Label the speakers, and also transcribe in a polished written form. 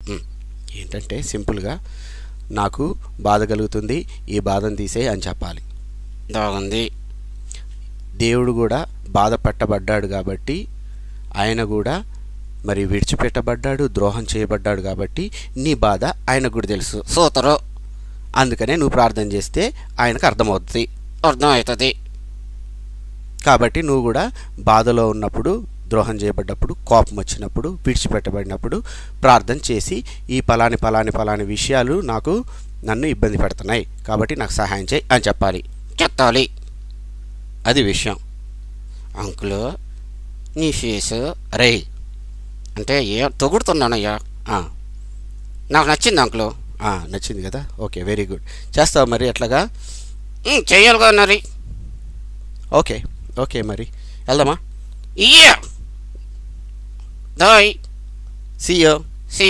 Speaker 1: ఉమ్. ఏంటంటే సింపుల్గా నాకు బాధ కలుగుతుంది, ఈ బాధను తీసేయి అని చెప్పాలి.
Speaker 2: బాగుంది.
Speaker 1: దేవుడు కూడా బాధ పెట్టబడ్డాడు కాబట్టి ఆయన కూడా మరి విడిచిపెట్టబడ్డాడు, ద్రోహం చేయబడ్డాడు కాబట్టి నీ బాధ ఆయనకు కూడా తెలుసు.
Speaker 2: సూతరు.
Speaker 1: అందుకనే నువ్వు ప్రార్థన చేస్తే ఆయనకు అర్థమవుతుంది.
Speaker 2: అర్థమవుతుంది.
Speaker 1: కాబట్టి నువ్వు కూడా బాధలో ఉన్నప్పుడు, ద్రోహం చేయబడ్డప్పుడు, కోపం వచ్చినప్పుడు, విడిచిపెట్టబడినప్పుడు ప్రార్థన చేసి ఈ పలాని విషయాలు నన్ను ఇబ్బంది పెడుతున్నాయి కాబట్టి నాకు సహాయం చేయి అని చెప్పాలి.
Speaker 2: చెత్తాలి.
Speaker 1: అది విషయం.
Speaker 2: అంకులు నీ ఫేసు రే అంటే తొగుడుతున్నానయ్యా. నాకు నచ్చింది అంకులు.
Speaker 1: నచ్చింది కదా, ఓకే, వెరీ గుడ్. చేస్తావు మరి అట్లాగా?
Speaker 2: చెయ్యాలిగా మరి.
Speaker 1: ఓకే ఓకే, మరి వెళ్దామా?
Speaker 2: ఇయ్యా. దాయ్.
Speaker 1: See you.